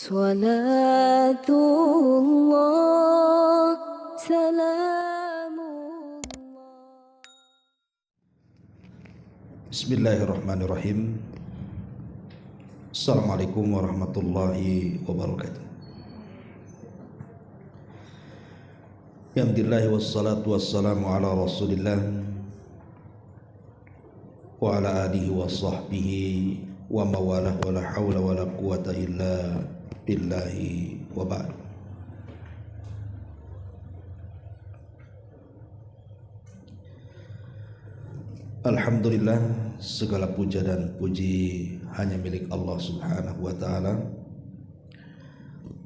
Salatullah, salamullah. Bismillahirrahmanirrahim. Assalamualaikum warahmatullahi wabarakatuh. Alhamdulillah wassalatu wassalamu ala rasulillah wa ala alihi wa sahbihi wa mawalah wa la hawla wa la quwata illa billahi wa ba'd. Alhamdulillah, segala puja dan puji hanya milik Allah subhanahu wa ta'ala.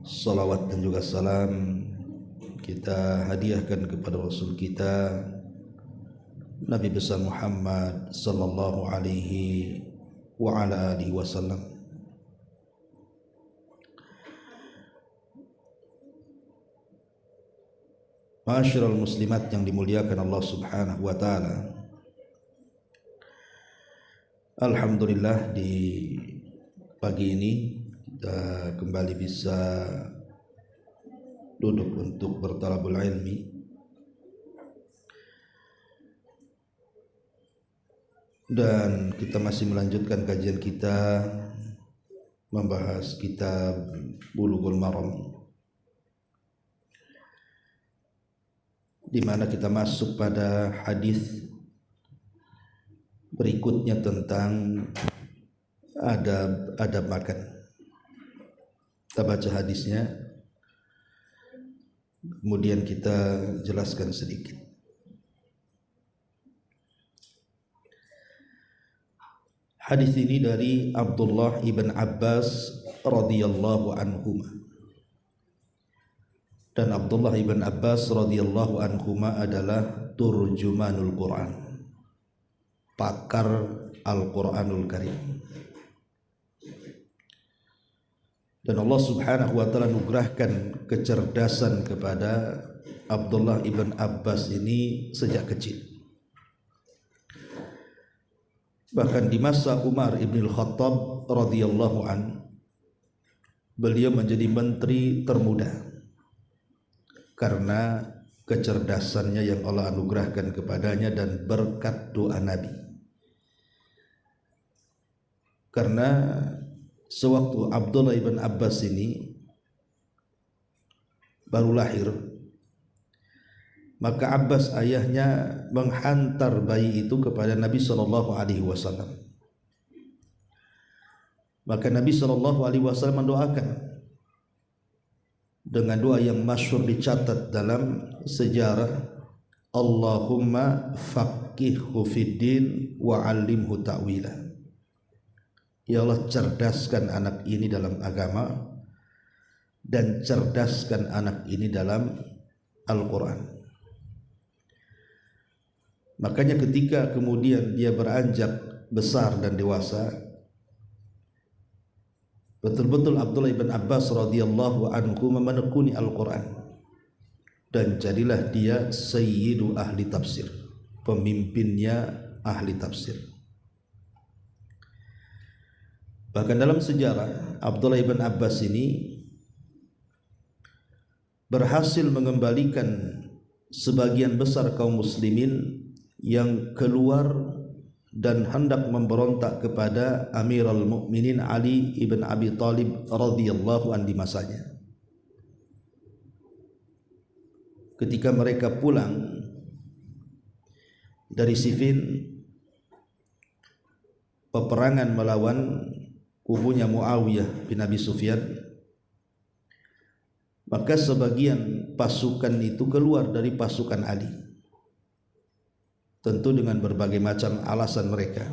Salawat dan juga salam kita hadiahkan kepada Rasul kita Nabi besar Muhammad sallallahu alaihi wa ala alihi wasallam. Ma'asyiral muslimat yang dimuliakan Allah subhanahu wa ta'ala, alhamdulillah di pagi ini kita kembali bisa duduk untuk bertalabul ilmi, dan kita masih melanjutkan kajian kita membahas kitab Bulughul Maram, di mana kita masuk pada hadis berikutnya tentang adab makan. Kita baca hadisnya, kemudian kita jelaskan sedikit. Hadis ini dari Abdullah ibn Abbas radhiyallahu anhuma. Dan Abdullah ibn Abbas radhiyallahu anhuma adalah turjumanul Quran, pakar Al-Quranul Karim. Dan Allah subhanahu wa ta'ala nugerahkan kecerdasan kepada Abdullah ibn Abbas ini sejak kecil. Bahkan di masa Umar ibn al-Khattab radhiyallahu an, beliau menjadi menteri termuda karena kecerdasannya yang Allah anugerahkan kepadanya dan berkat doa Nabi. Karena sewaktu Abdullah ibn Abbas ini baru lahir, maka Abbas ayahnya menghantar bayi itu kepada Nabi SAW. Maka Nabi SAW mendoakan dengan doa yang masyhur dicatat dalam sejarah, Allahumma faqihhu fiddin wa 'allimhu ta'wila. Ya Allah, cerdaskan anak ini dalam agama dan cerdaskan anak ini dalam Al-Quran. Makanya ketika kemudian dia beranjak besar dan dewasa, betul-betul Abdullah ibn Abbas radhiyallahu anhu menekuni Al-Quran, dan jadilah dia sayyidu ahli tafsir, pemimpinnya ahli tafsir. Bahkan dalam sejarah, Abdullah ibn Abbas ini berhasil mengembalikan sebagian besar kaum muslimin yang keluar dan hendak memberontak kepada Amirul Mukminin Ali ibn Abi Thalib radhiyallahu anhu di masanya. Ketika mereka pulang dari Siffin, peperangan melawan kubunya Muawiyah bin Abi Sufyan, maka sebagian pasukan itu keluar dari pasukan Ali, tentu dengan berbagai macam alasan mereka.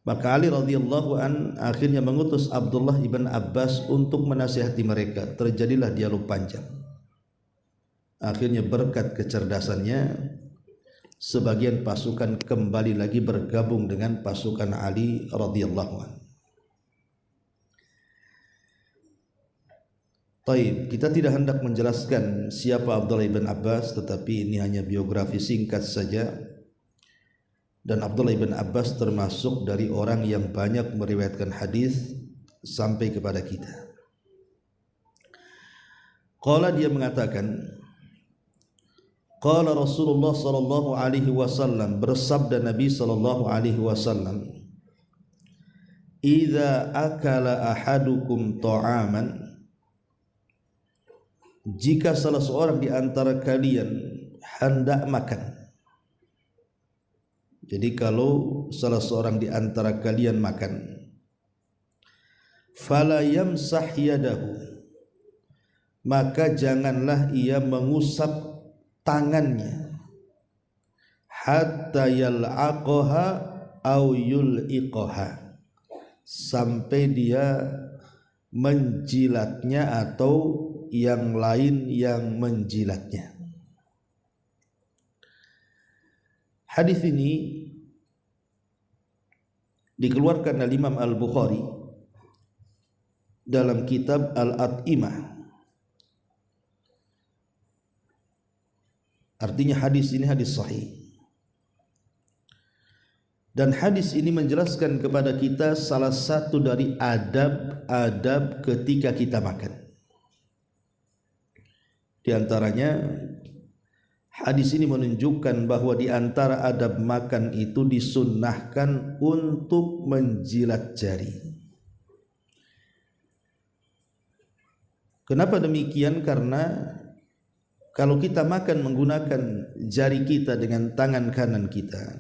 Maka Ali radhiyallahu an akhirnya mengutus Abdullah ibn Abbas untuk menasihati mereka. Terjadilah dialog panjang. Akhirnya berkat kecerdasannya, sebagian pasukan kembali lagi bergabung dengan pasukan Ali radhiyallahu an. Taib, kita tidak hendak menjelaskan siapa Abdullah ibn Abbas, tetapi ini hanya biografi singkat saja. Dan Abdullah ibn Abbas termasuk dari orang yang banyak meriwayatkan hadis sampai kepada kita. Qala, dia mengatakan, qala Rasulullah sallallahu alaihi wasallam, bersabda Nabi sallallahu alaihi wasallam, idza akala ahadukum ta'aman, jika salah seorang di antara kalian hendak makan. Jadi kalau salah seorang di antara kalian makan, fala yamsah yadahu, maka janganlah ia mengusap tangannya, hatta yal'aqaha au yul'iqaha, sampai dia menjilatnya atau yang lain yang menjilatnya. Hadis ini dikeluarkan oleh Imam Al-Bukhari dalam kitab Al-At'imah. Artinya hadis ini hadis sahih. Dan hadis ini menjelaskan kepada kita salah satu dari adab-adab ketika kita makan. Di antaranya hadis ini menunjukkan bahwa di antara adab makan itu disunnahkan untuk menjilat jari. Kenapa demikian? Karena kalau kita makan menggunakan jari kita dengan tangan kanan kita,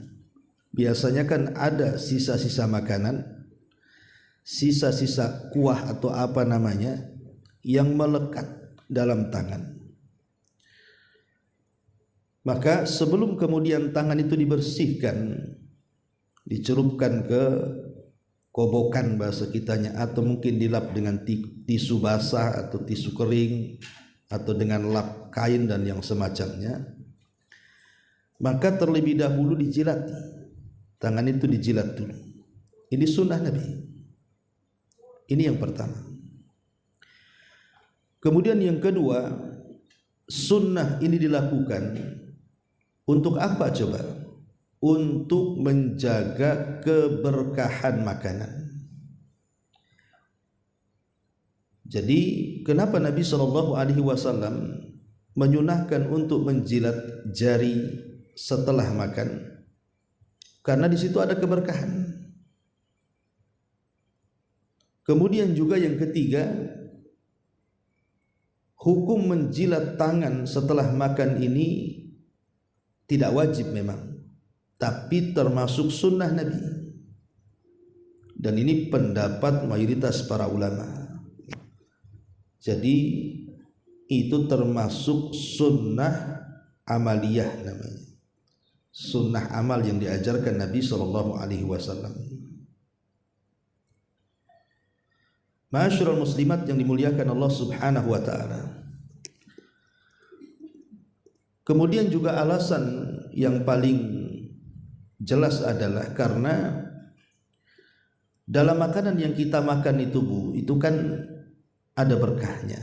biasanya kan ada sisa-sisa makanan, sisa-sisa kuah atau apa namanya yang melekat dalam tangan. Maka sebelum kemudian tangan itu dibersihkan, dicelupkan ke kobokan bahasa kitanya, atau mungkin dilap dengan tisu basah atau tisu kering, atau dengan lap kain dan yang semacamnya, maka terlebih dahulu dijilat. Tangan itu dijilat dulu. Ini sunnah Nabi. Ini yang pertama. Kemudian yang kedua, sunnah ini dilakukan untuk apa coba? Untuk menjaga keberkahan makanan. Jadi kenapa Nabi SAW menyunahkan untuk menjilat jari setelah makan? Karena di situ ada keberkahan. Kemudian juga yang ketiga, hukum menjilat tangan setelah makan ini tidak wajib memang, tapi termasuk sunnah Nabi. Dan ini pendapat mayoritas para ulama. Jadi itu termasuk sunnah amaliyah namanya, sunnah amal yang diajarkan Nabi SAW. Ma'asyiral muslimat yang dimuliakan Allah Subhanahu wa taala. Kemudian juga alasan yang paling jelas adalah karena dalam makanan yang kita makan itu Bu, itu kan ada berkahnya.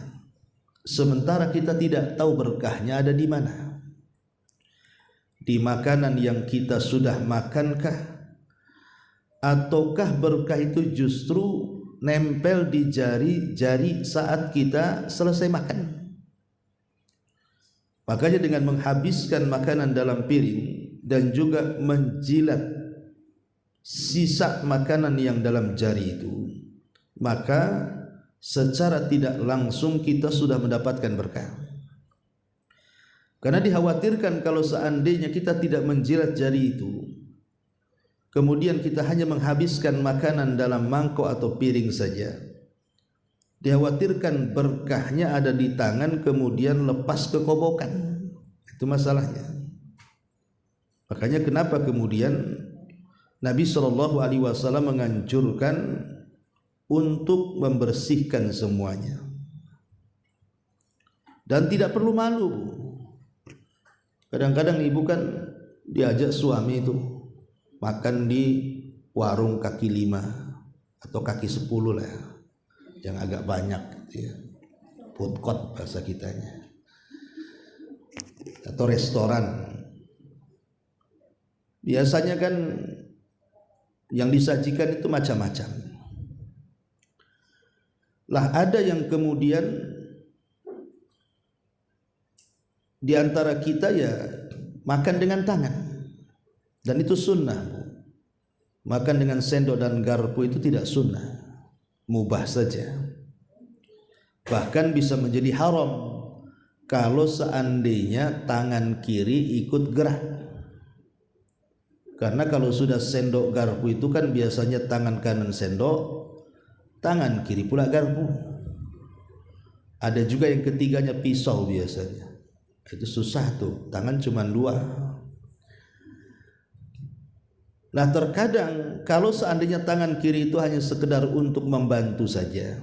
Sementara kita tidak tahu berkahnya ada di mana. Di makanan yang kita sudah makankah, ataukah berkah itu justru nempel di jari-jari saat kita selesai makan? Makanya dengan menghabiskan makanan dalam piring dan juga menjilat sisa makanan yang dalam jari itu, maka secara tidak langsung kita sudah mendapatkan berkah. Karena dikhawatirkan kalau seandainya kita tidak menjilat jari itu, kemudian kita hanya menghabiskan makanan dalam mangkok atau piring saja, dikhawatirkan berkahnya ada di tangan kemudian lepas ke kobokan. Itu masalahnya. Makanya kenapa kemudian Nabi SAW menganjurkan untuk membersihkan semuanya, dan tidak perlu malu. Kadang-kadang ibu kan diajak suami itu makan di warung kaki 5 atau kaki 10 lah, yang agak banyak gitu ya, food court bahasa kitanya, atau restoran. Biasanya kan yang disajikan itu macam-macam. Lah ada yang kemudian di antara kita ya makan dengan tangan, dan itu sunnah, Bu. Makan dengan sendok dan garpu itu tidak sunnah, mubah saja. Bahkan bisa menjadi haram kalau seandainya tangan kiri ikut gerak. Karena kalau sudah sendok garpu itu kan biasanya tangan kanan sendok, tangan kiri pula garpu. Ada juga yang ketiganya pisau biasanya. Itu susah tuh, tangan cuma dua. Nah terkadang kalau seandainya tangan kiri itu hanya sekedar untuk membantu saja,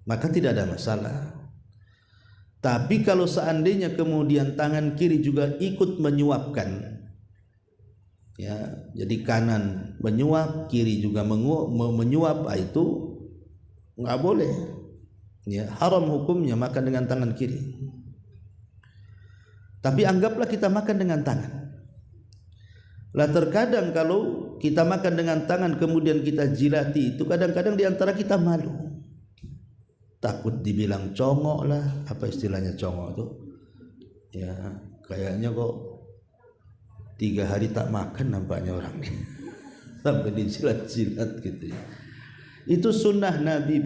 maka tidak ada masalah. Tapi kalau seandainya kemudian tangan kiri juga ikut menyuapkan, ya, jadi kanan menyuap, kiri juga menyuap, itu nggak boleh, ya, haram hukumnya makan dengan tangan kiri. Tapi anggaplah kita makan dengan tangan. Lah terkadang kalau kita makan dengan tangan kemudian kita jilati, itu kadang-kadang diantara kita malu, takut dibilang congok lah, apa istilahnya congok tuh, ya kayaknya kok 3 hari tak makan nampaknya orang nih sampai dijilat-jilat gitu ya. Itu sunnah Nabi,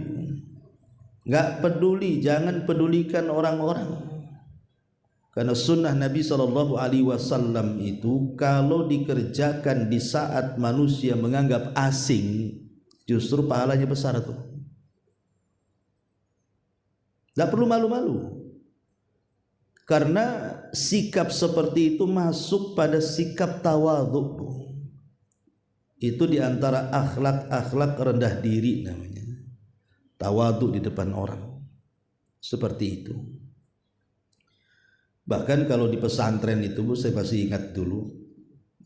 nggak peduli, jangan pedulikan orang-orang. Karena sunnah Nabi SAW itu kalau dikerjakan di saat manusia menganggap asing, justru pahalanya besar tuh. Tidak perlu malu-malu. Karena sikap seperti itu masuk pada sikap tawadhu. Itu diantara akhlak-akhlak rendah diri namanya. Tawadhu di depan orang. Seperti itu. Bahkan kalau di pesantren itu, Bu, saya masih ingat dulu,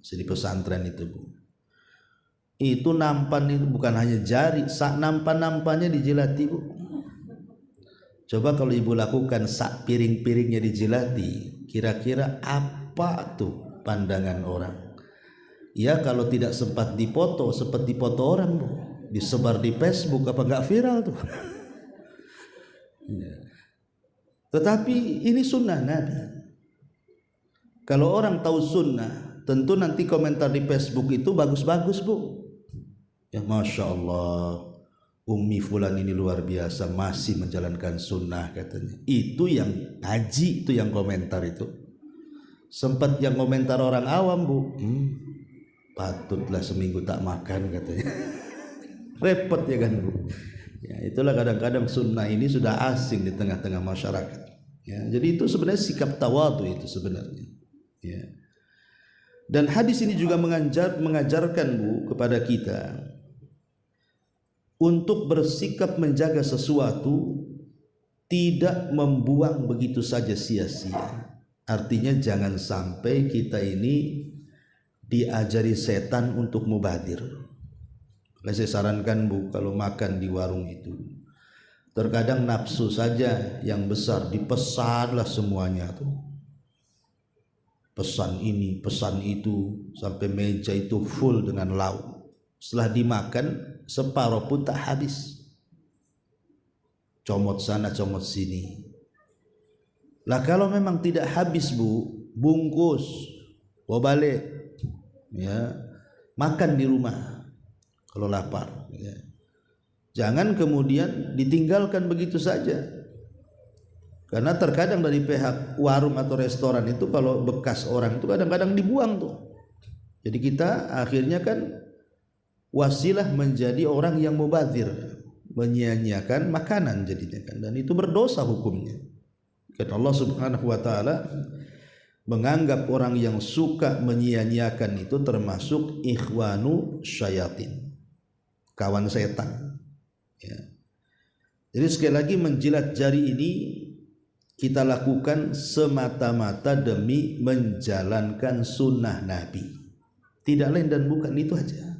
di pesantren itu, Bu, itu nampan itu bukan hanya jari, sak nampan-nampannya dijilati, Bu. Coba kalau ibu lakukan sak piring-piringnya dijilati, kira-kira apa tuh pandangan orang? Ya kalau tidak sempat dipoto, sempat dipoto orang, Bu, disebar di Facebook, apa nggak viral tuh? Ya. Tetapi ini sunnah Nabi. Kalau orang tahu sunnah, tentu nanti komentar di Facebook itu bagus-bagus, Bu. Ya Masya Allah, Umi Fulan ini luar biasa, masih menjalankan sunnah katanya. Itu yang ngaji, itu yang komentar itu. Sempat yang komentar orang awam, Bu, patutlah seminggu tak makan katanya. Repot ya kan, Bu. Ya, itulah kadang-kadang sunnah ini sudah asing di tengah-tengah masyarakat. Ya, jadi itu sebenarnya sikap tawadhu itu sebenarnya. Ya. Dan hadis ini juga mengajarkan, Bu, kepada kita untuk bersikap menjaga sesuatu, tidak membuang begitu saja sia-sia. Artinya jangan sampai kita ini diajari setan untuk mubadir. Saya sarankan, Bu, kalau makan di warung itu, terkadang nafsu saja yang besar, dipesanlah semuanya tuh. Pesan ini, pesan itu, sampai meja itu full dengan lauk. Setelah dimakan, separuh pun tak habis. Comot sana, comot sini. Lah kalau memang tidak habis, Bu, bungkus, bawa balik, ya, makan di rumah. Kalau lapar, ya. Jangan kemudian ditinggalkan begitu saja. Karena terkadang dari pihak warung atau restoran itu kalau bekas orang itu kadang-kadang dibuang tuh. Jadi kita akhirnya kan wasilah menjadi orang yang mubadzir, menyia-nyiakan makanan jadinya kan, dan itu berdosa hukumnya. Karena Allah Subhanahu wa taala menganggap orang yang suka menyia-nyiakan itu termasuk ikhwanu syayatin, kawan setan, ya. Jadi sekali lagi, menjilat jari ini kita lakukan semata-mata demi menjalankan sunnah Nabi, tidak lain dan bukan itu aja.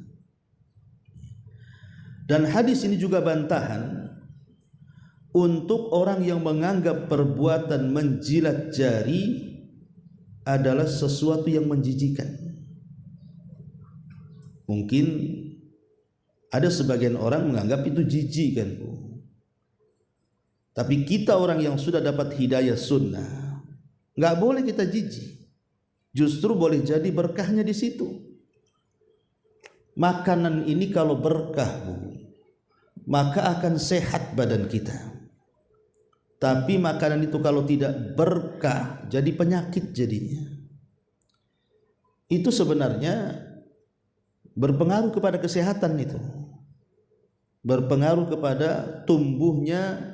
Dan hadis ini juga bantahan untuk orang yang menganggap perbuatan menjilat jari adalah sesuatu yang menjijikan. Mungkin ada sebagian orang menganggap itu jijik kan, Bu. Tapi kita orang yang sudah dapat hidayah sunnah, nggak boleh kita jijik. Justru boleh jadi berkahnya di situ. Makanan ini kalau berkah, Bu, maka akan sehat badan kita. Tapi makanan itu kalau tidak berkah, jadi penyakit jadinya. Itu sebenarnya berpengaruh kepada kesehatan itu. Berpengaruh kepada tumbuhnya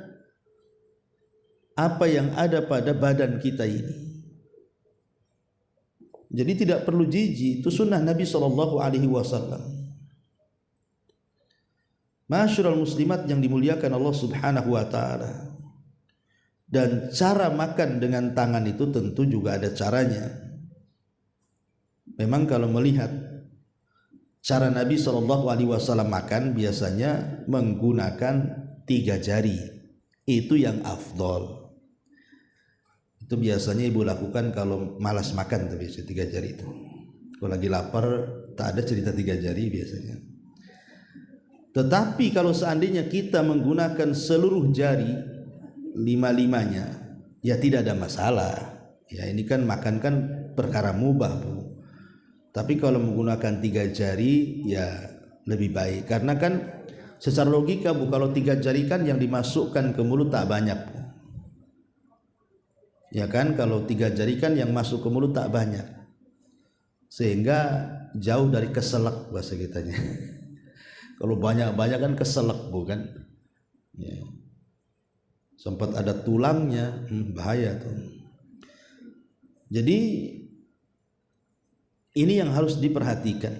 apa yang ada pada badan kita ini. Jadi tidak perlu jijik, itu sunnah Nabi SAW. Masyarul muslimat yang dimuliakan Allah Subhanahu wa taala. Dan cara makan dengan tangan itu tentu juga ada caranya. Memang kalau melihat cara Nabi SAW makan, biasanya menggunakan 3 jari. Itu yang afdol. Itu biasanya ibu lakukan kalau malas makan, tapi 3 jari itu. Kalau lagi lapar tak ada cerita 3 jari biasanya. Tetapi kalau seandainya kita menggunakan seluruh jari 5-5-nya, ya tidak ada masalah. Ya ini kan makan kan perkara mubah, Bu. Tapi kalau menggunakan 3 jari ya lebih baik. Karena kan secara logika, Bu, kalau 3 jari kan yang dimasukkan ke mulut tak banyak, Bu. Ya kan, kalau 3 jari kan yang masuk ke mulut tak banyak, sehingga jauh dari keselak bahasa kitanya. Kalau banyak-banyak kan keselak, bukan? Ya. Sempat ada tulangnya, bahaya tuh. Jadi ini yang harus diperhatikan.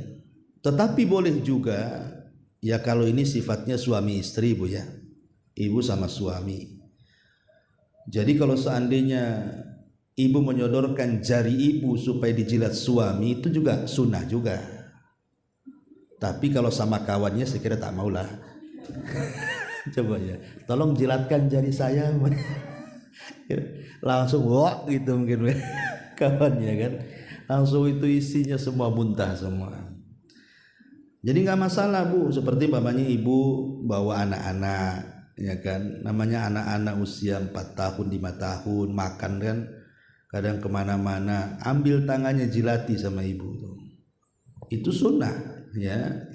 Tetapi boleh juga ya kalau ini sifatnya suami istri, Bu, ya, ibu sama suami. Jadi kalau seandainya ibu menyodorkan jari ibu supaya dijilat suami, itu juga sunnah juga. Tapi kalau sama kawannya saya kira tak maulah. Coba ya, tolong jilatkan jari saya. Langsung wah gitu mungkin kawannya kan. Langsung itu isinya semua muntah semua. Jadi nggak masalah, Bu. Seperti mamanya ibu bawa anak-anak, ya kan, namanya anak-anak usia 4 tahun 5 tahun makan kan, kadang kemana-mana ambil tangannya jilati sama ibu tuh. Itu sunnah, ya,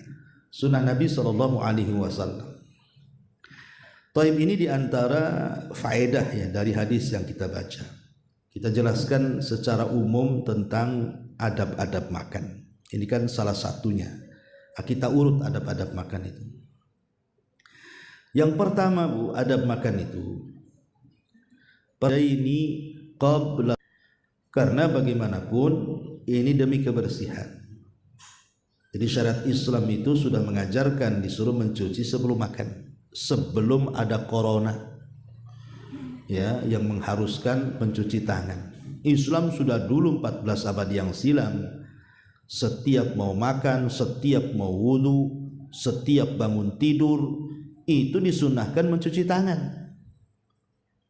sunnah Nabi SAW. Taib ini diantara faedah ya dari hadis yang kita baca. Kita jelaskan secara umum tentang adab-adab makan. Ini kan salah satunya. Kita urut adab-adab makan itu. Yang pertama, Bu, adab makan itu pada ini qabla, karena bagaimanapun ini demi kebersihan. Jadi syarat Islam itu sudah mengajarkan disuruh mencuci sebelum makan, sebelum ada corona, ya, yang mengharuskan mencuci tangan. Islam sudah dulu 14 abad yang silam, setiap mau makan, setiap mau wudu, setiap bangun tidur itu disunahkan mencuci tangan.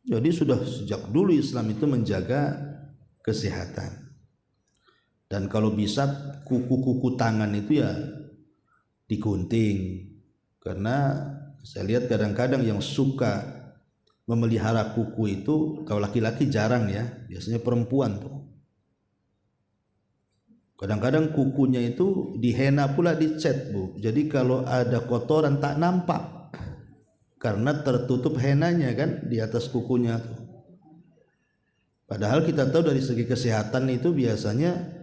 Jadi sudah sejak dulu Islam itu menjaga kesehatan. Dan kalau bisa kuku-kuku tangan itu ya digunting. Karena saya lihat kadang-kadang yang suka memelihara kuku itu kalau laki-laki jarang ya, biasanya perempuan tuh. Kadang-kadang kukunya itu dihena pula, dicat, Bu. Jadi kalau ada kotoran tak nampak, karena tertutup henanya kan di atas kukunya tuh. Padahal kita tahu dari segi kesehatan itu biasanya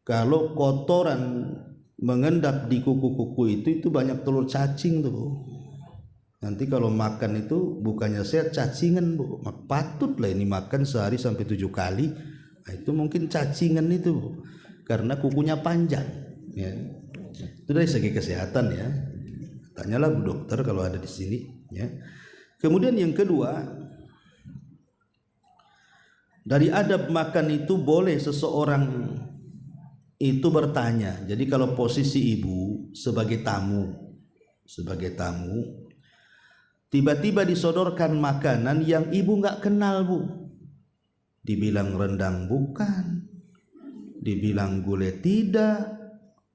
kalau kotoran mengendap di kuku-kuku itu banyak telur cacing tuh, Bu. Nanti kalau makan itu bukannya sehat, cacingan, Bu. Patutlah ini makan sehari sampai 7 kali. Nah, itu mungkin cacingan itu, Bu. Karena kukunya panjang, ya. Itu dari segi kesehatan ya. Tanyalah Bu dokter kalau ada di sini, ya. Kemudian yang kedua, dari adab makan itu boleh seseorang itu bertanya. Jadi kalau posisi ibu sebagai tamu, tiba-tiba disodorkan makanan yang ibu nggak kenal, Bu. Dibilang rendang bukan, dibilang gulai tidak,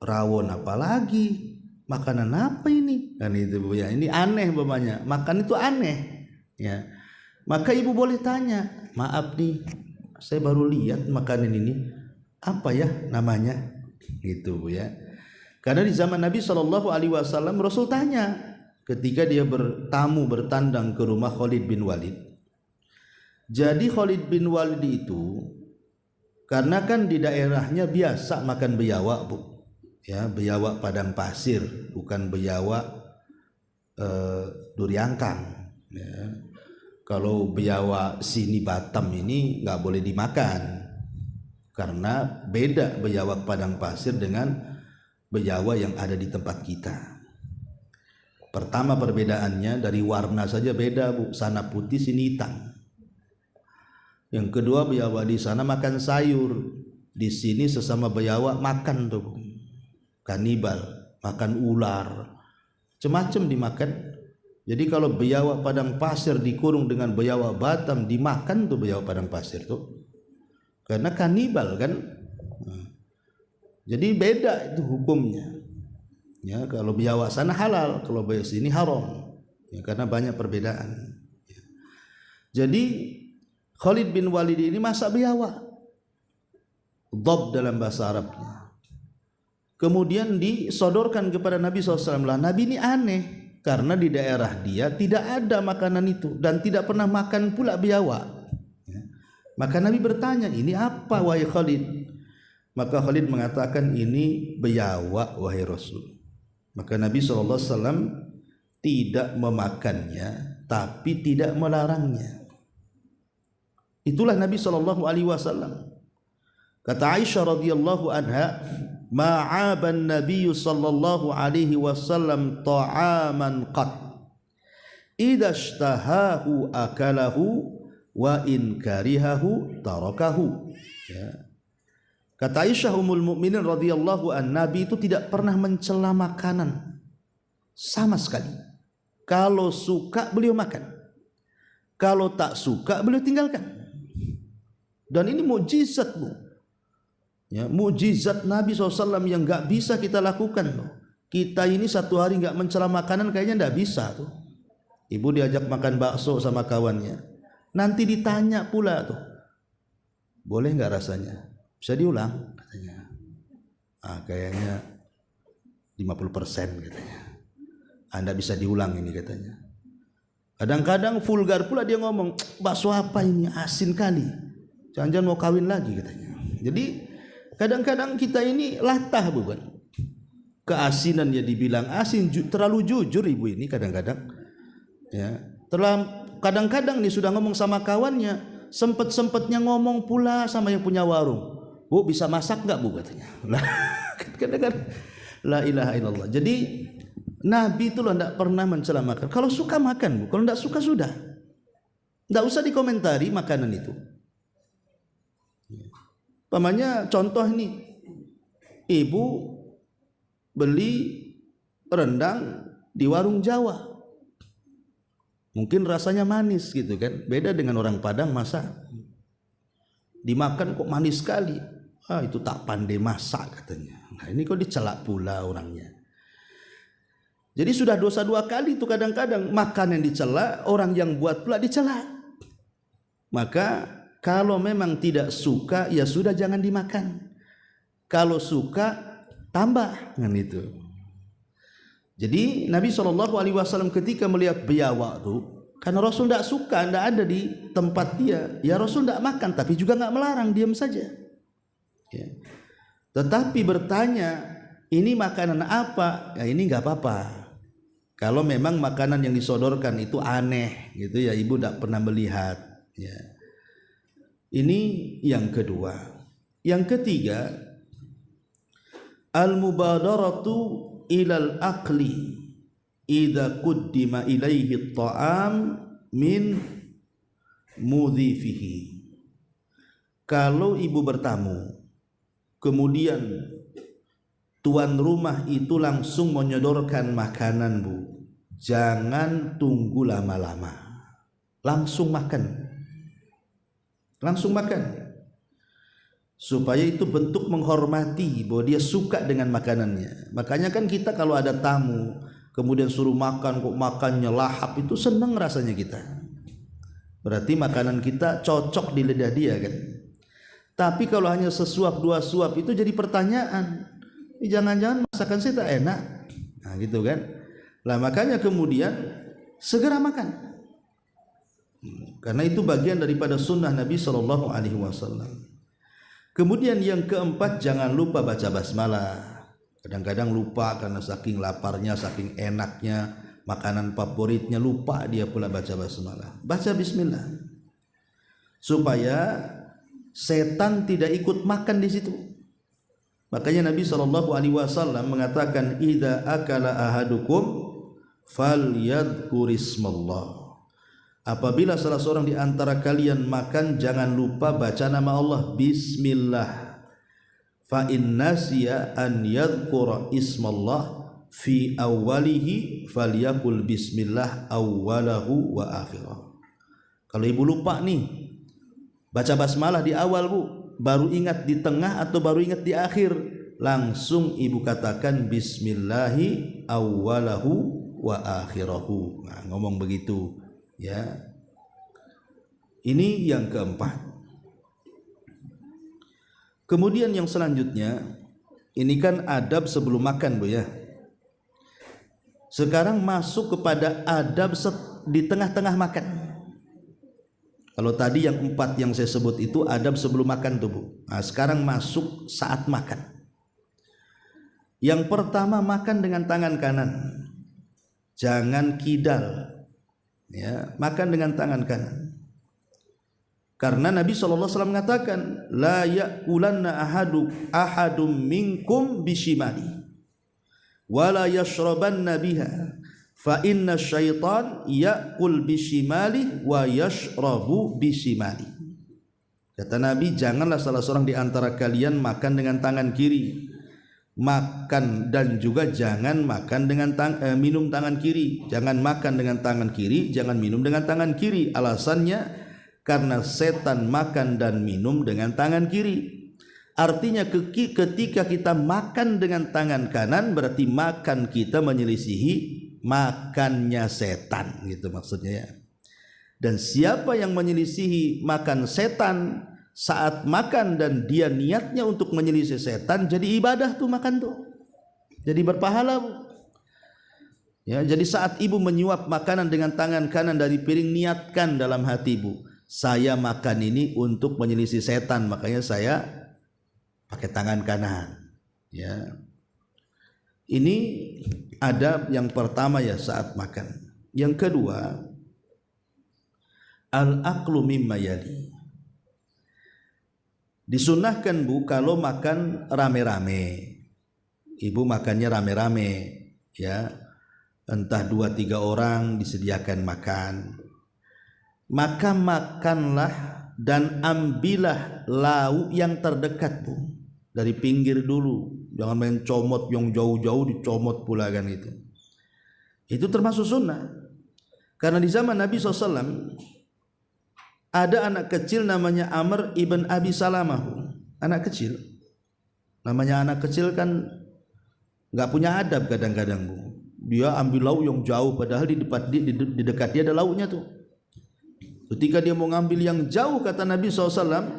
rawon apalagi, makanan apa ini? Kan itu, Bu, ya. Ini aneh, umpamanya. Makan itu aneh, ya. Maka ibu boleh tanya, maaf nih, saya baru lihat makanan ini, apa ya namanya, gitu Bu ya. Karena di zaman Nabi SAW Rasul tanya ketika dia bertandang ke rumah Khalid bin Walid. Jadi Khalid bin Walid itu karena kan di daerahnya biasa makan biawak Bu, ya biawak padang pasir, bukan biawak duriangkang. Ya. Kalau biawak sini Batam ini nggak boleh dimakan karena beda biawak padang pasir dengan biawak yang ada di tempat kita. Pertama perbedaannya dari warna saja beda Bu, sana putih sini hitam. Yang kedua biawak di sana makan sayur, di sini sesama biawak makan tuh Bu. Kanibal, makan ular, macam-macam dimakan. Jadi kalau biawak padang pasir dikurung dengan biawak Batam dimakan tuh biawak padang pasir tuh, karena kanibal kan. Jadi beda itu hukumnya. Ya, kalau biawak sana halal, kalau biawak sini haram. Ya, karena banyak perbedaan. Ya. Jadi Khalid bin Walid ini masak biawak, dhab dalam bahasa Arabnya. Kemudian disodorkan kepada Nabi SAW. Nabi ini aneh karena di daerah dia tidak ada makanan itu dan tidak pernah makan pula biawak. Ya. Maka Nabi bertanya, ini apa wahai Khalid? Maka Khalid mengatakan, ini biawak wahai Rasul. Maka Nabi SAW tidak memakannya tapi tidak melarangnya. Itulah Nabi SAW. Kata Aisyah radhiyallahu anha, ma'aban Nabi sallallahu alaihi wasallam ta'aman qat idza ishtahahu akalahu wa in karihahu tarakahu. Ya. Kata Aisyah ummul mukminin radhiyallahu an, Nabi itu tidak pernah mencela makanan sama sekali. Kalau suka beliau makan, kalau tak suka beliau tinggalkan. Dan ini mukjizat Bu, ya, mukjizat Nabi SAW yang nggak bisa kita lakukan loh. Kita ini satu hari nggak mencela makanan kayaknya nggak bisa tuh. Ibu diajak makan bakso sama kawannya, nanti ditanya pula tuh, boleh nggak rasanya? Bisa diulang katanya. Kayaknya 50% katanya. Anda bisa diulang ini katanya. Kadang-kadang vulgar pula dia ngomong, bakso apa ini, asin kali, jangan-jangan mau kawin lagi katanya. Jadi kadang-kadang kita ini latah bukan? Keasinan ya dibilang asin, terlalu jujur ibu ini kadang-kadang. Ya, kadang-kadang nih sudah ngomong sama kawannya, sempet-sempetnya ngomong pula sama yang punya warung. Bu, bisa masak nggak Bu katanya. Kadang-kadang la ilaha illallah. Jadi Nabi itu loh tidak pernah mencela makan. Kalau suka makan Bu, kalau tidak suka sudah, tidak usah dikomentari makanan itu. Pamannya contoh ini, ibu beli rendang di warung Jawa, mungkin rasanya manis gitu kan, beda dengan orang Padang masak. Dimakan kok manis sekali. Itu tak pandai masak katanya. Nah ini kok dicelak pula orangnya. Jadi sudah dosa dua kali itu kadang-kadang, makan yang dicela, orang yang buat pula dicela. Maka kalau memang tidak suka ya sudah jangan dimakan. Kalau suka tambah dengan itu. Jadi Nabi SAW ketika melihat biawak itu, karena Rasul tidak suka, tidak ada di tempat dia, ya Rasul tidak makan, tapi juga nggak melarang, diam saja. Ya. Tetapi bertanya, ini makanan apa? Ya ini nggak apa-apa. Kalau memang makanan yang disodorkan itu aneh, gitu ya, ibu tidak pernah melihat. Ya. Ini yang kedua. Yang ketiga, al-mubadaratu ilal akli idza quddima ilaihi at-ta'am min mudhifihi. Kalau ibu bertamu, kemudian tuan rumah itu langsung menyodorkan makanan Bu, jangan tunggu lama-lama, langsung makan. Langsung makan. Supaya itu bentuk menghormati bahwa dia suka dengan makanannya. Makanya kan kita kalau ada tamu kemudian suruh makan, kok makannya lahap, itu senang rasanya kita. berarti makanan kita cocok di lidah dia kan. Tapi kalau hanya sesuap dua suap itu jadi pertanyaan, jangan-jangan masakan saya tak enak, nah gitu kan. Lah makanya kemudian segera makan, karena itu bagian daripada sunnah Nabi Shallallahu Alaihi Wasallam. Kemudian yang keempat, jangan lupa baca basmalah. Kadang-kadang lupa karena saking laparnya, saking enaknya makanan favoritnya, lupa dia pula baca basmalah. Baca bismillah supaya setan tidak ikut makan di situ. Makanya Nabi SAW mengatakan, idza akala ahadukum falyadhkurismallah. Apabila salah seorang di antara kalian makan, jangan lupa baca nama Allah, bismillah. Fa in nasiya an yadhkura ismallah fi awwalihi falyakul bismillah awwalahu wa akhirah. Kalau ibu lupa nih baca basmalah di awal bu, baru ingat di tengah atau baru ingat di akhir, langsung ibu katakan bismillahi awwalahu wa akhirahu. Nah, ngomong begitu ya. Ini yang keempat. Kemudian yang selanjutnya, ini kan adab sebelum makan bu ya. Sekarang masuk kepada adab di tengah-tengah makan. Kalau tadi yang 4 yang saya sebut itu adab sebelum makan tuh bu. Nah, sekarang masuk saat makan. Yang pertama, makan dengan tangan kanan, jangan kidal ya, makan dengan tangan kanan. Karena Nabi SAW mengatakan, la ya'kulanna ahadum minkum bishimali wa la yashrabanna biha fa inna syaitan ya'kul bishimali wa yashrabu bishimali. Kata Nabi, janganlah salah seorang di antara kalian makan dengan tangan kiri, makan dan juga jangan makan dengan minum tangan kiri. Jangan makan dengan tangan kiri, jangan minum dengan tangan kiri. Alasannya karena setan makan dan minum dengan tangan kiri. Artinya ketika kita makan dengan tangan kanan, berarti makan kita menyelisihi makannya setan, gitu maksudnya ya. Dan siapa yang menyelisihi makan setan saat makan dan dia niatnya untuk menyelisih setan, jadi ibadah tuh makan tuh, jadi berpahala bu. Ya, jadi saat ibu menyuap makanan dengan tangan kanan dari piring, niatkan dalam hati ibu, saya makan ini untuk menyelisih setan, makanya saya pakai tangan kanan. Ya, ini adab yang pertama ya saat makan. Yang kedua, al-aqlu mimma yali. Disunahkan bu kalau makan rame-rame, ibu makannya rame-rame ya, entah 2-3 orang disediakan makan, maka makanlah dan ambillah lauk yang terdekat bu, dari pinggir dulu, jangan main comot yang jauh-jauh dicomot pula kan itu. Itu termasuk sunnah. Karena di zaman Nabi SAW ada anak kecil namanya Amr ibn Abi Salamah, anak kecil. Namanya anak kecil kan nggak punya adab kadang-kadang bu. Dia ambil lauk yang jauh, padahal di dekat dia ada lauknya tuh. Ketika dia mau ngambil yang jauh, kata Nabi SAW,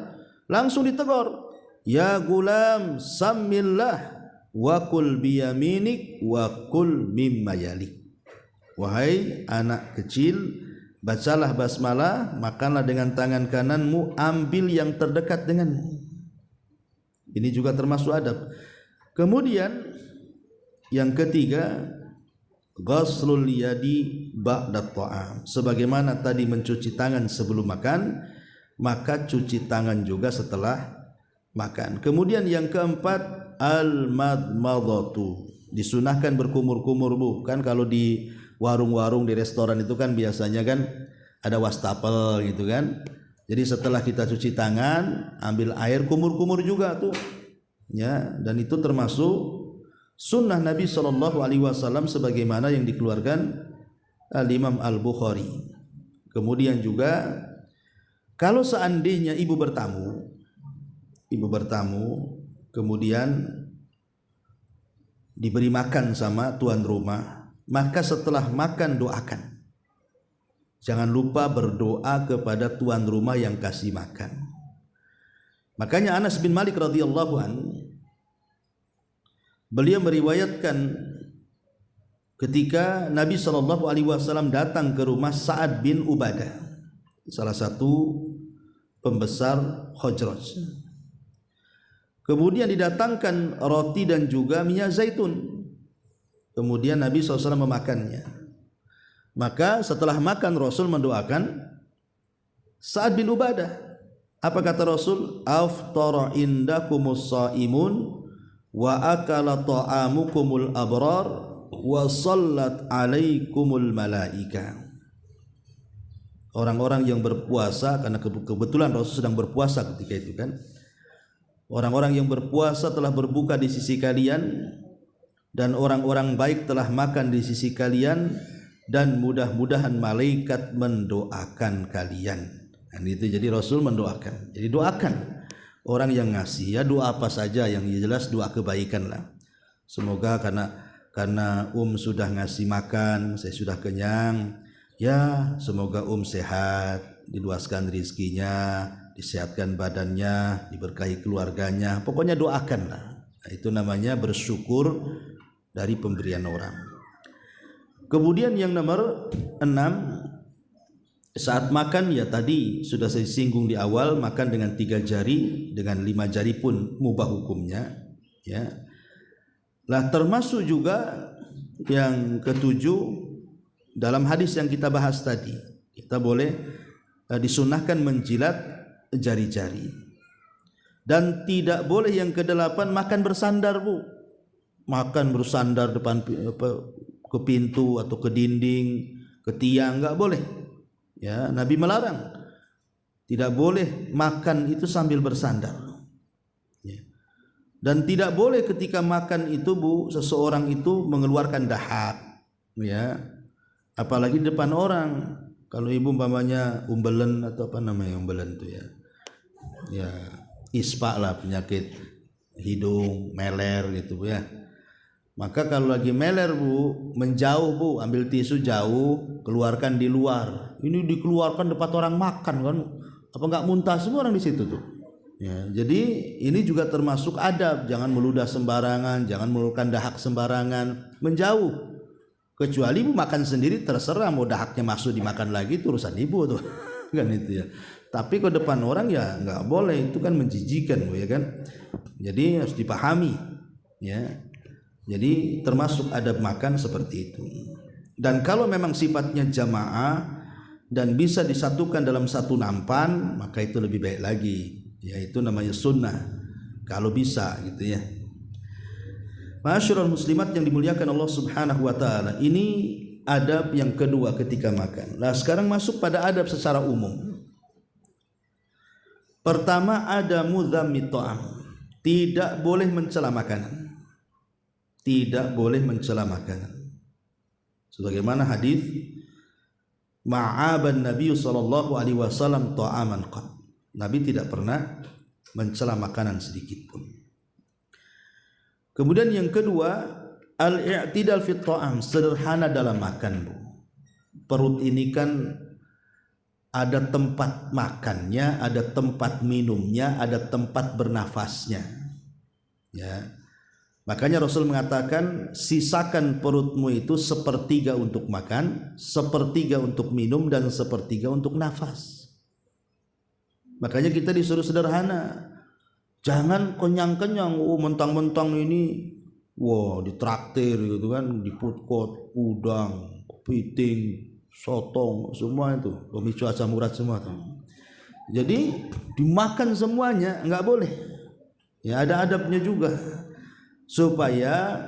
langsung ditegur, ya gulam sammillah wa kul biyaminik wa kul mimma yalik. Wahai anak kecil, bacalah basmalah, makanlah dengan tangan kananmu, ambil yang terdekat denganmu. Ini juga termasuk adab. Kemudian yang ketiga, ghaslul yadi ba'da ta'am. Sebagaimana tadi mencuci tangan sebelum makan, maka cuci tangan juga setelah makan. Kemudian yang keempat, al-madmadatu. Disunahkan berkumur-kumur bu. Kan kalau di warung-warung, di restoran itu kan biasanya kan ada wastafel gitu kan. Jadi setelah kita cuci tangan, ambil air, kumur-kumur juga tuh. Ya, dan itu termasuk sunnah Nabi SAW sebagaimana yang dikeluarkan Al-Imam Al-Bukhari. Kemudian juga kalau seandainya ibu bertamu kemudian diberi makan sama tuan rumah, maka setelah makan doakan. Jangan lupa berdoa kepada tuan rumah yang kasih makan. Makanya Anas bin Malik radhiyallahu an, beliau meriwayatkan ketika Nabi SAW datang ke rumah Sa'ad bin Ubadah, salah satu pembesar Khazraj. Kemudian didatangkan roti dan juga minyak zaitun. Kemudian Nabi SAW memakannya. Maka setelah makan Rasul mendoakan Sa'ad bin Ubadah. Apa kata Rasul? Aftara indakumus shaimun wa akala ta'amukumul abrar wa sallat alaikumul malaika. Orang-orang yang berpuasa, karena kebetulan Rasul sedang berpuasa ketika itu kan. Orang-orang yang berpuasa telah berbuka di sisi kalian, dan orang-orang baik telah makan di sisi kalian, dan mudah-mudahan malaikat mendoakan kalian. Dan itu jadi Rasul mendoakan. Jadi doakan orang yang ngasih, ya doa apa saja yang jelas doa kebaikan lah. Semoga karena sudah ngasih makan, saya sudah kenyang. Ya, semoga sehat, diluaskan rizkinya, disehatkan badannya, diberkahi keluarganya. Pokoknya doakanlah. Nah, itu namanya bersyukur dari pemberian orang. Kemudian yang nomor 6, saat makan ya tadi sudah saya singgung di awal, makan dengan 3 jari, dengan 5 jari pun mubah hukumnya, ya. Lah termasuk juga yang ke-7 dalam hadis yang kita bahas tadi, kita boleh disunahkan menjilat jari-jari. Dan tidak boleh yang ke-8 makan bersandar, Bu. Makan bersandar depan ke pintu atau ke dinding, ke tiang, enggak boleh. Ya, Nabi melarang. Tidak boleh makan itu sambil bersandar. Ya. Dan tidak boleh ketika makan itu, Bu, seseorang itu mengeluarkan dahak, ya. Apalagi di depan orang. Kalau ibu umpamanya umbelen atau apa namanya umbelen itu ya. Ya, ispa lah, penyakit hidung, meler gitu, Bu, ya. Maka kalau lagi meler, Bu, menjauh, Bu, ambil tisu jauh, keluarkan di luar. Ini dikeluarkan depan orang makan kan, apa enggak muntah semua orang di situ tuh. Ya, jadi ini juga termasuk adab, jangan meludah sembarangan, jangan mengeluarkan dahak sembarangan, menjauh. Kecuali ibu makan sendiri terserah, mau dahaknya masuk dimakan lagi itu urusan ibu tuh. Kan itu ya. Tapi ke depan orang ya enggak boleh, itu kan menjijikan, Bu, ya kan. Jadi harus dipahami, ya. Jadi termasuk adab makan seperti itu. Dan kalau memang sifatnya jamaah dan bisa disatukan dalam satu nampan, maka itu lebih baik lagi. Yaitu namanya sunnah. Kalau bisa gitu ya. Ma'asyiral muslimat yang dimuliakan Allah Subhanahu wa taala. Ini adab yang kedua ketika makan. Nah, sekarang masuk pada adab secara umum. Pertama, ada mudzammit ta'am. Tidak boleh mencela makanan. Tidak boleh mencela makanan. Sebagaimana hadis ma'aban Nabi sallallahu alaihi wasallam ta'aman qat. Nabi tidak pernah mencela makanan sedikit pun. Kemudian yang kedua, al-i'tidal fit ta'am, sederhana dalam makan, Bu. Perut ini kan ada tempat makannya, ada tempat minumnya, ada tempat bernafasnya. Ya. Makanya Rasul mengatakan, sisakan perutmu itu 1/3 untuk makan, 1/3 untuk minum, dan 1/3 untuk nafas. Makanya kita disuruh sederhana. Jangan kenyang-kenyang, mentang-mentang ini, ditraktir gitu kan, di food court, udang, kepiting, sotong, semua itu, pemicu asam urat semua tuh. Jadi dimakan semuanya, enggak boleh. Ya, ada adabnya juga. Supaya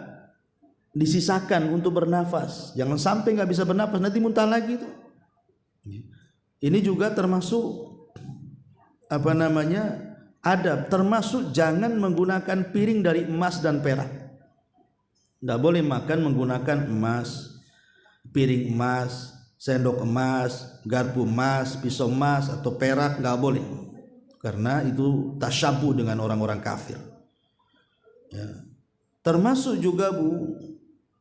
disisakan untuk bernafas. Jangan sampai nggak bisa bernafas, nanti muntah lagi tuh. Ini juga termasuk adab. Termasuk jangan menggunakan piring dari emas dan perak. Nggak boleh makan menggunakan emas, piring emas, sendok emas, garpu emas, pisau emas atau perak, nggak boleh. Karena itu tasyabuh dengan orang-orang kafir. Ya. Termasuk juga, Bu,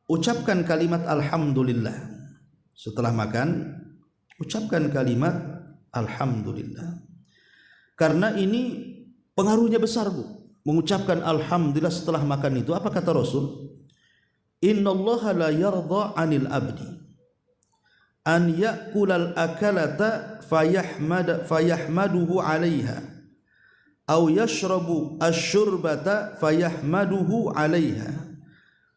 ucapkan kalimat alhamdulillah setelah makan. Ucapkan kalimat alhamdulillah. Karena ini pengaruhnya besar, Bu. Mengucapkan alhamdulillah setelah makan itu, apa kata Rasul? Innallaha la yardha 'anil abdi an ya'kulal akalata fayahmaduhu 'alaiha aw yashrabu asy-syurbata fayahmaduhu 'alaiha.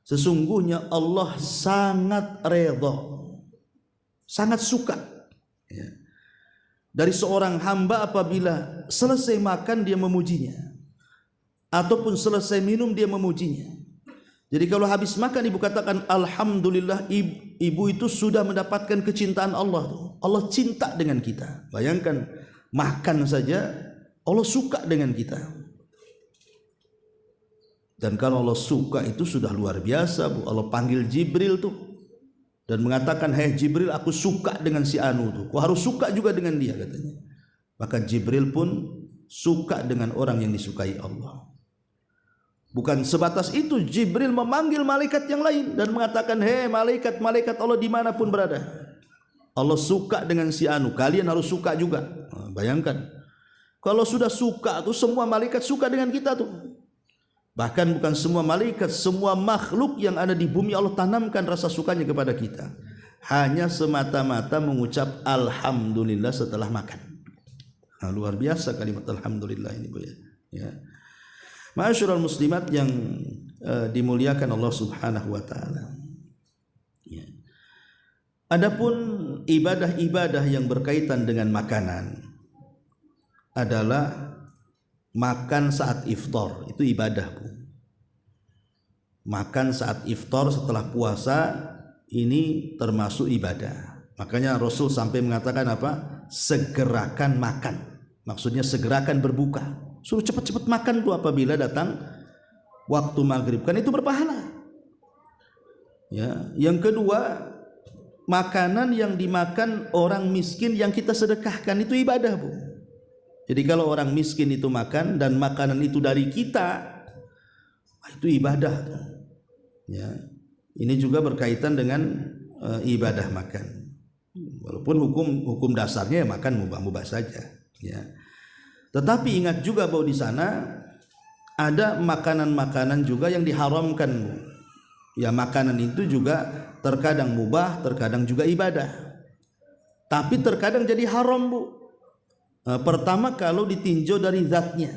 Sesungguhnya Allah sangat redha, sangat suka, ya, dari seorang hamba apabila selesai makan dia memujinya, ataupun selesai minum dia memujinya. Jadi kalau habis makan ibu katakan alhamdulillah, ibu itu sudah mendapatkan kecintaan Allah. Allah cinta dengan kita. Bayangkan makan saja Allah suka dengan kita. Dan kalau Allah suka itu sudah luar biasa, Bu. Allah panggil Jibril tuh dan mengatakan, "Hei Jibril, aku suka dengan si Anu tuh. Kau harus suka juga dengan dia," katanya. Maka Jibril pun suka dengan orang yang disukai Allah. Bukan sebatas itu, Jibril memanggil malaikat yang lain dan mengatakan, "Hei malaikat-malaikat Allah dimanapun berada, Allah suka dengan si Anu, kalian harus suka juga." Nah, bayangkan kalau sudah suka tuh semua malaikat suka dengan kita tuh. Bahkan bukan semua malaikat, semua makhluk yang ada di bumi Allah tanamkan rasa sukanya kepada kita. Hanya semata-mata mengucap alhamdulillah setelah makan. Nah, luar biasa kalimat alhamdulillah ini, Bu, ya. Ma'asyiral muslimat yang dimuliakan Allah Subhanahu wa taala. Ya. Adapun ibadah-ibadah yang berkaitan dengan makanan adalah makan saat iftar, itu ibadah, Bu. Makan saat iftar setelah puasa ini termasuk ibadah. Makanya Rasul sampai mengatakan apa? Segerakan makan. Maksudnya segerakan berbuka. Suruh cepat-cepat makan tuh apabila datang waktu maghrib. Kan itu berpahala. Ya, yang kedua, makanan yang dimakan orang miskin yang kita sedekahkan itu ibadah, Bu. Jadi kalau orang miskin itu makan dan makanan itu dari kita, itu ibadah. Ya, ini juga berkaitan dengan ibadah makan. Walaupun hukum dasarnya ya makan mubah-mubah saja. Ya. Tetapi ingat juga bahwa di sana ada makanan-makanan juga yang diharamkan, Bu. Ya, makanan itu juga terkadang mubah, terkadang juga ibadah. Tapi terkadang jadi haram, Bu. Pertama kalau ditinjau dari zatnya,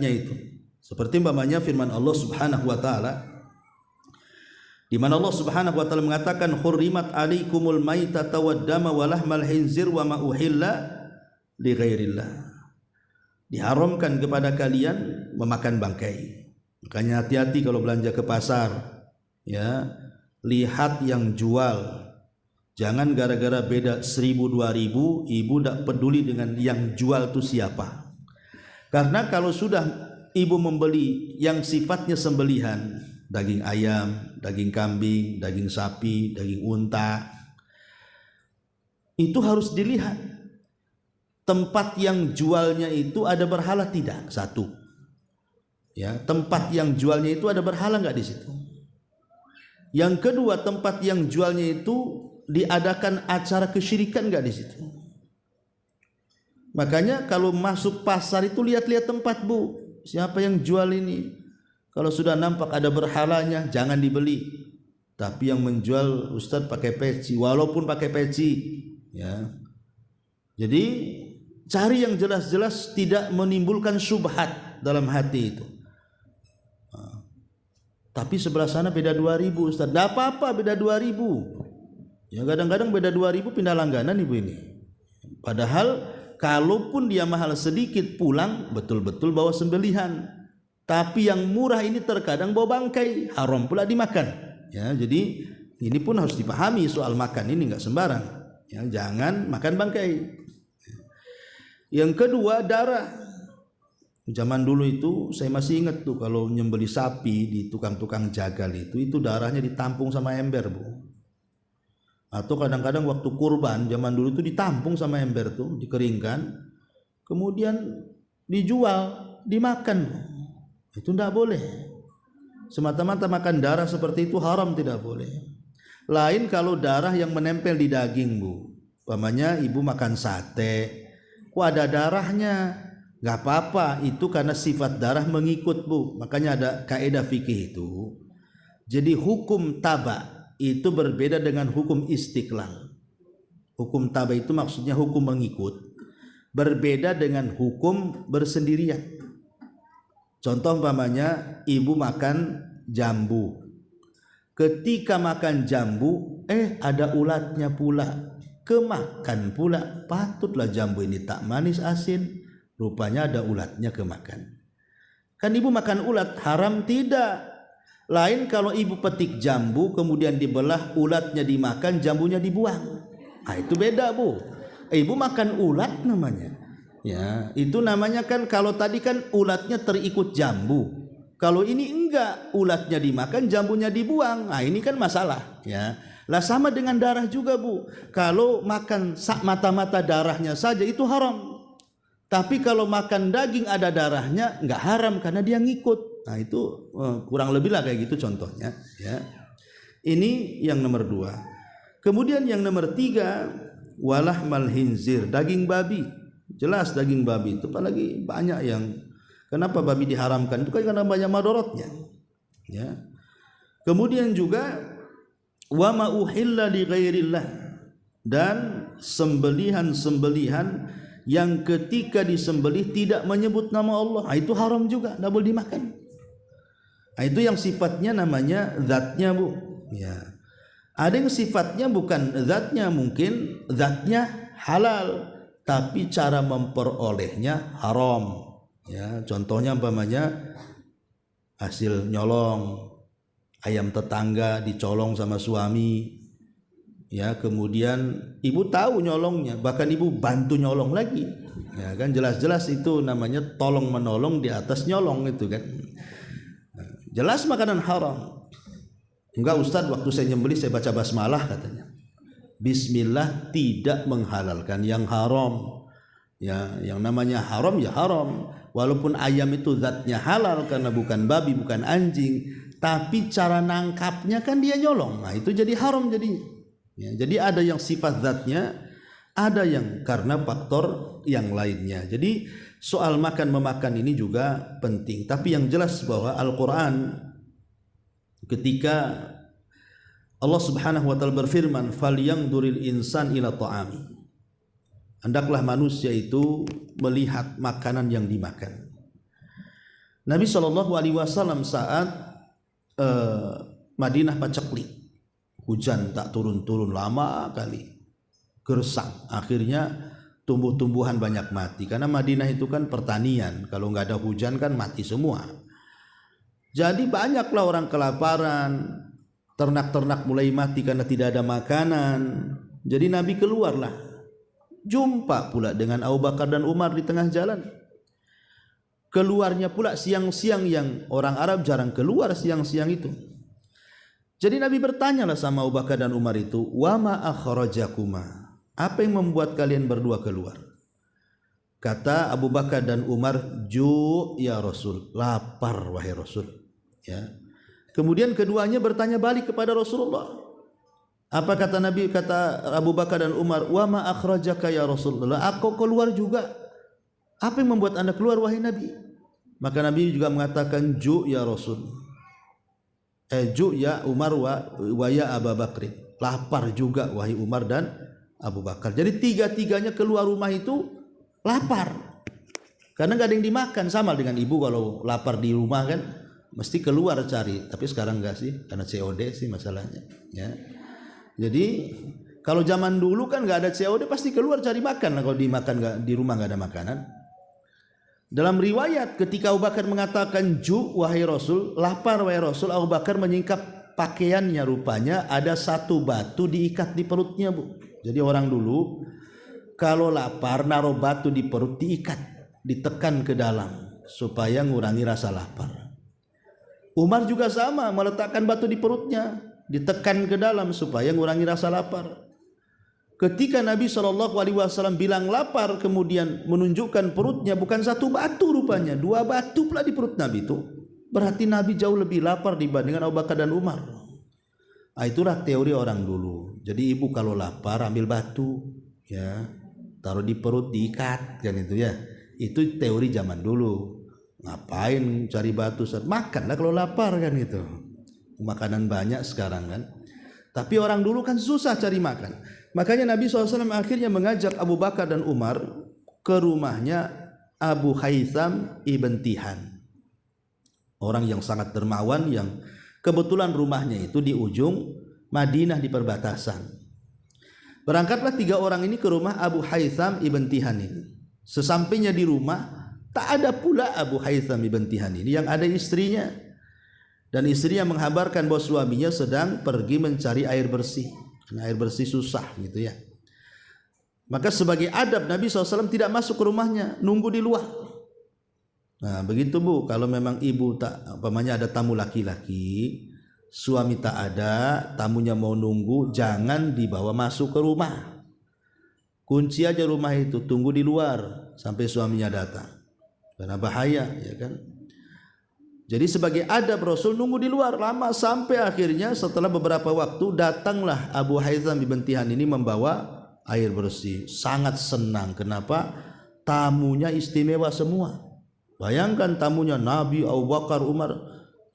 itu seperti umpamanya firman Allah Subhanahu wa taala, di mana Allah Subhanahu wa taala mengatakan hurrimat alaikumul maitata waddama wa lahmal khinzir wa ma uhilla li ghairillah. Diharamkan kepada kalian memakan bangkai. Makanya hati-hati kalau belanja ke pasar, ya, lihat yang jual. Jangan gara-gara beda 1.000 2.000 ibu tidak peduli dengan yang jual itu siapa. Karena kalau sudah ibu membeli yang sifatnya sembelihan, daging ayam, daging kambing, daging sapi, daging unta, itu harus dilihat tempat yang jualnya itu ada berhala tidak. Satu, ya, tempat yang jualnya itu ada berhala nggak di situ. Yang kedua, tempat yang jualnya itu diadakan acara kesyirikan enggak di situ. Makanya kalau masuk pasar itu lihat-lihat tempat, Bu. Siapa yang jual ini? Kalau sudah nampak ada berhalanya jangan dibeli. Tapi yang menjual Ustadz pakai peci, walaupun pakai peci, ya. Jadi cari yang jelas-jelas tidak menimbulkan syubhat dalam hati itu. Tapi sebelah sana beda 2.000, Ustadz. Enggak apa-apa beda 2.000. Ya, kadang-kadang beda 2.000 pindah langganan ibu ini. Padahal kalaupun dia mahal sedikit pulang betul-betul bawa sembelihan. Tapi yang murah ini terkadang bawa bangkai, haram pula dimakan. Ya, jadi ini pun harus dipahami soal makan ini enggak sembarang. Ya, jangan makan bangkai. Yang kedua, darah. Zaman dulu itu saya masih ingat tuh kalau nyembeli sapi di tukang-tukang jagal itu darahnya ditampung sama ember, Bu. Atau kadang-kadang waktu kurban zaman dulu itu ditampung sama ember tuh, dikeringkan, kemudian dijual, dimakan. Itu tidak boleh. Semata-mata makan darah seperti itu haram, tidak boleh. Lain kalau darah yang menempel di daging, Bu. Umpamanya ibu makan sate, kok ada darahnya? Nggak apa-apa, itu karena sifat darah mengikut, Bu. Makanya ada kaidah fikih itu. Jadi hukum taba itu berbeda dengan hukum istiqlal. Hukum taba itu maksudnya hukum mengikut, berbeda dengan hukum bersendirian. Contoh umpamanya ibu makan jambu. Ketika makan jambu, ada ulatnya pula. Kemakan pula. Patutlah jambu ini tak manis asin, rupanya ada ulatnya kemakan. Kan ibu makan ulat, haram tidak? Lain kalau ibu petik jambu kemudian dibelah, ulatnya dimakan, jambunya dibuang. Nah, itu beda, Bu. Ibu makan ulat namanya. Ya, itu namanya kan kalau tadi kan ulatnya terikut jambu. Kalau ini enggak, ulatnya dimakan, jambunya dibuang. Nah, ini kan masalah, ya. Lah sama dengan darah juga, Bu. Kalau makan mata-mata darahnya saja itu haram. Tapi kalau makan daging ada darahnya enggak haram karena dia ngikut. Nah, itu kurang lebih lah kayak gitu contohnya, ya. Ini yang nomor 2. Kemudian yang nomor 3, walahmal hinzir, daging babi. Jelas daging babi itu apalagi banyak yang kenapa babi diharamkan itu kan karena banyak madorotnya, ya. Kemudian juga wa ma uhilla li ghairillah, dan sembelihan-sembelihan yang ketika disembelih tidak menyebut nama Allah, itu haram juga, tidak boleh dimakan. Nah, itu yang sifatnya namanya zatnya, Bu, ya. Ada yang sifatnya bukan zatnya, mungkin zatnya halal tapi cara memperolehnya haram. Ya, contohnya umpamanya hasil nyolong, ayam tetangga dicolong sama suami, ya, kemudian ibu tahu nyolongnya, bahkan ibu bantu nyolong lagi, ya kan, jelas-jelas itu namanya tolong menolong di atas nyolong itu kan. Nah, jelas makanan haram. Enggak, Ustadz, waktu saya nyembelih saya baca basmalah katanya. Bismillah tidak menghalalkan yang haram. Ya, yang namanya haram ya haram. Walaupun ayam itu zatnya halal karena bukan babi, bukan anjing, tapi cara nangkapnya kan dia nyolong. Nah, itu jadi haram jadinya. Ya, jadi ada yang sifat zatnya, ada yang karena faktor yang lainnya. Jadi soal makan memakan ini juga penting. Tapi yang jelas bahwa Al-Quran ketika Allah Subhanahu wa taala berfirman, "Falyanzuril insan ila ta'ami." Hendaklah manusia itu melihat makanan yang dimakan. Nabi Shallallahu alaihi wasallam saat Madinah paceklik, hujan tak turun-turun lama kali, gersang, akhirnya tumbuh-tumbuhan banyak mati karena Madinah itu kan pertanian, kalau nggak ada hujan kan mati semua. Jadi banyaklah orang kelaparan, ternak-ternak mulai mati karena tidak ada makanan. Jadi Nabi keluarlah, jumpa pula dengan Abu Bakar dan Umar di tengah jalan. Keluarnya pula siang-siang yang orang Arab jarang keluar siang-siang itu. Jadi Nabi bertanyalah sama Abu Bakar dan Umar itu, wa ma akhrajakuma, apa yang membuat kalian berdua keluar? Kata Abu Bakar dan Umar, ju ya Rasul, lapar wahai Rasul. Ya. Kemudian keduanya bertanya balik kepada Rasulullah. Apa kata Nabi? Kata Abu Bakar dan Umar, wa ma akhrajaka ya Rasulullah, aku keluar juga. Apa yang membuat anda keluar wahai Nabi? Maka Nabi juga mengatakan, ju ya Rasul, ju ya Umar wa ya Abu Bakrin, lapar juga wahai Umar dan Abu Bakar. Jadi tiga-tiganya keluar rumah itu lapar karena nggak ada yang dimakan. Sama dengan ibu kalau lapar di rumah kan mesti keluar cari, tapi sekarang enggak sih, karena COD sih masalahnya, ya. Jadi kalau zaman dulu kan nggak ada COD pasti keluar cari makan. Nah, kalau dimakan nggak, di rumah nggak ada makanan. Dalam riwayat ketika Abu Bakar mengatakan ju wahai Rasul, lapar wahai Rasul, Abu Bakar menyingkap pakaiannya, rupanya ada satu batu diikat di perutnya, Bu. Jadi orang dulu kalau lapar naruh batu di perut, diikat, ditekan ke dalam supaya ngurangi rasa lapar. Umar juga sama, meletakkan batu di perutnya, ditekan ke dalam supaya ngurangi rasa lapar. Ketika Nabi SAW bilang lapar, kemudian menunjukkan perutnya bukan satu batu, rupanya 2 batu pula di perut Nabi itu. Berarti Nabi jauh lebih lapar dibandingkan Abu Bakar dan Umar. Itulah teori orang dulu. Jadi ibu kalau lapar ambil batu, ya, taruh di perut diikat kan itu ya. Itu teori zaman dulu. Ngapain cari batu? Makanlah kalau lapar kan gitu. Makanan banyak sekarang kan. Tapi orang dulu kan susah cari makan. Makanya Nabi SAW akhirnya mengajak Abu Bakar dan Umar ke rumahnya Abu Haytham ibn Tihan. Orang yang sangat dermawan yang kebetulan rumahnya itu di ujung Madinah di perbatasan. Berangkatlah 3 orang ini ke rumah Abu Haytham ibn Tihan ini. Sesampainya di rumah, tak ada pula Abu Haytham ibn Tihan ini, yang ada istrinya. Dan istrinya menghabarkan bahwa suaminya sedang pergi mencari air bersih. Karena air bersih susah gitu ya. Maka sebagai adab Nabi SAW tidak masuk ke rumahnya, nunggu di luar. Nah begitu Bu, kalau memang ibu tak, ada tamu laki-laki, suami tak ada, tamunya mau nunggu, jangan dibawa masuk ke rumah. Kunci aja rumah itu, tunggu di luar sampai suaminya datang. Karena bahaya ya kan. Jadi sebagai adab Rasul nunggu di luar lama sampai akhirnya setelah beberapa waktu datanglah Abu Haytham ibn Tihan ini membawa air bersih. Sangat senang. Kenapa? Tamunya istimewa semua. Bayangkan tamunya Nabi, Abu Bakar, Umar.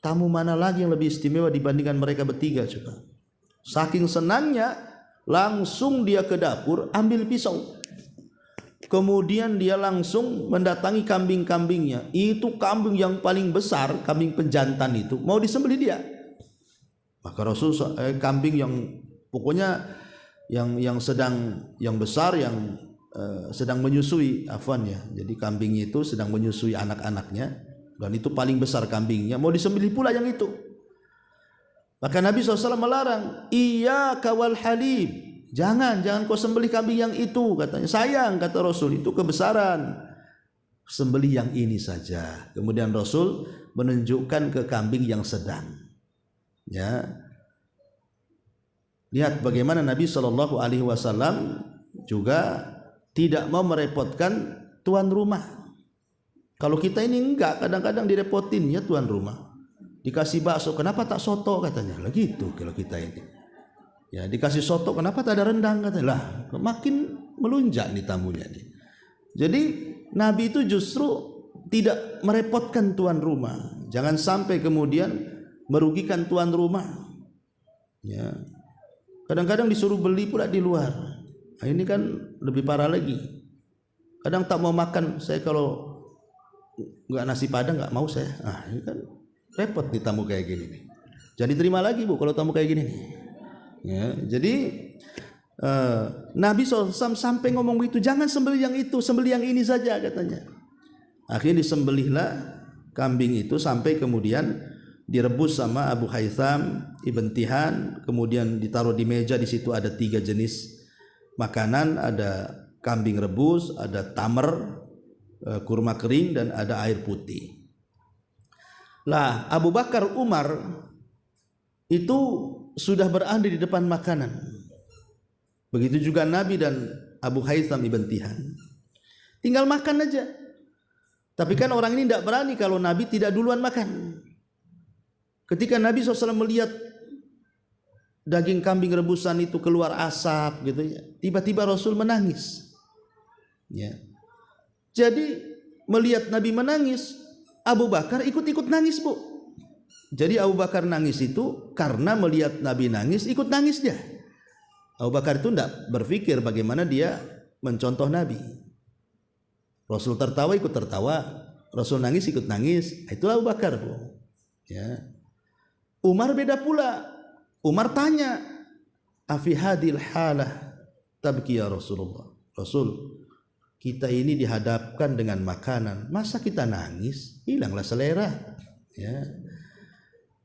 Tamu mana lagi yang lebih istimewa dibandingkan mereka bertiga coba. Saking senangnya langsung dia ke dapur ambil pisau. Kemudian dia langsung mendatangi kambing-kambingnya. Itu kambing yang paling besar, kambing penjantan itu mau disembelih dia. Maka Rasul kambing yang pokoknya yang besar yang sedang menyusui, afwan ya. Jadi kambing itu sedang menyusui anak-anaknya dan itu paling besar kambingnya, mau disembelih pula yang itu. Maka Nabi SAW melarang, iyyaka wal halib. Jangan kau sembelih kambing yang itu, katanya. Sayang, kata Rasul, itu kebesaran. Sembelih yang ini saja. Kemudian Rasul menunjukkan ke kambing yang sedang. Ya. Lihat bagaimana Nabi SAW juga tidak mau merepotkan tuan rumah. Kalau kita ini enggak, kadang-kadang direpotin ya tuan rumah. Dikasih bakso, kenapa tak soto katanya. Lah gitu kalau kita ini. Ya dikasih soto, kenapa tak ada rendang katanya. Lah makin melunjak nih tamunya nih. Jadi Nabi itu justru tidak merepotkan tuan rumah. Jangan sampai kemudian merugikan tuan rumah. Ya. Kadang-kadang disuruh beli pula di luar. Nah, ini kan lebih parah lagi. Kadang tak mau makan, saya kalau nggak nasi padang nggak mau saya. Ah ini kan repot nih tamu kayak gini nih. Jadi terima lagi Bu kalau tamu kayak gini nih. Ya, jadi Nabi SAW sampai ngomong begitu, jangan sembelih yang itu, sembelih yang ini saja katanya. Akhirnya disembelihlah kambing itu sampai kemudian direbus sama Abu Haytham ibn Tihan, kemudian ditaruh di meja. Di situ ada 3 jenis makanan, ada kambing rebus, ada tamar, kurma kering, dan ada air putih. Lah Abu Bakar, Umar itu sudah berada di depan makanan. Begitu juga Nabi dan Abu Haytham ibn Tihan. Tinggal makan aja. Tapi kan orang ini tidak berani kalau Nabi tidak duluan makan. Ketika Nabi SAW melihat daging kambing rebusan itu keluar asap gitu ya, tiba-tiba Rasul menangis. Ya. Jadi melihat Nabi menangis, Abu Bakar ikut-ikut nangis Bu. Jadi Abu Bakar nangis itu karena melihat Nabi nangis, ikut nangis dia. Abu Bakar itu tidak berpikir bagaimana dia mencontoh Nabi. Rasul tertawa ikut tertawa, Rasul nangis ikut nangis. Itulah Abu Bakar Bu. Ya. Umar beda pula. Umar tanya, afi hadil halah tabki ya Rasulullah. Rasul, kita ini dihadapkan dengan makanan, masa kita nangis? Hilanglah selera. Ya.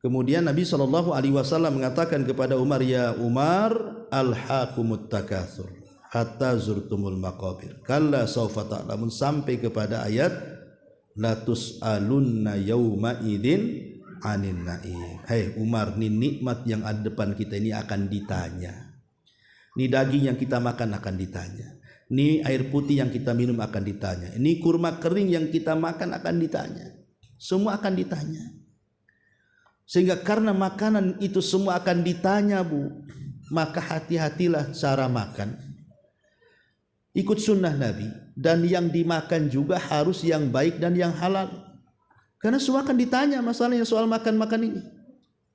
Kemudian Nabi SAW mengatakan kepada Umar, ya Umar, alhaqumut takatsur hatta zurtumul maqabir. Kalla sawfa ta'lamun, sampai kepada ayat la tus'alunna yauma idzin anin na'im. Hei Umar, ini nikmat yang ada depan kita ini akan ditanya. Ini daging yang kita makan akan ditanya. Ini air putih yang kita minum akan ditanya. Ini kurma kering yang kita makan akan ditanya. Semua akan ditanya. Sehingga karena makanan itu semua akan ditanya, Bu, maka hati-hatilah cara makan. Ikut sunnah Nabi, dan yang dimakan juga harus yang baik dan yang halal. Karena semua akan ditanya masalahnya soal makan-makan ini.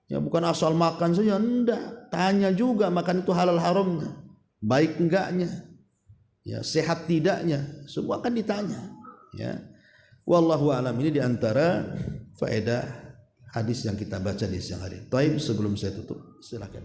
Ya bukan asal makan saja, enggak. Tanya juga makan itu halal haramnya, baik enggaknya, ya sehat tidaknya, semua akan ditanya. Ya, wallahu a'lam. Ini diantara faedah hadis yang kita baca di siang hari. Taib, sebelum saya tutup, silakan.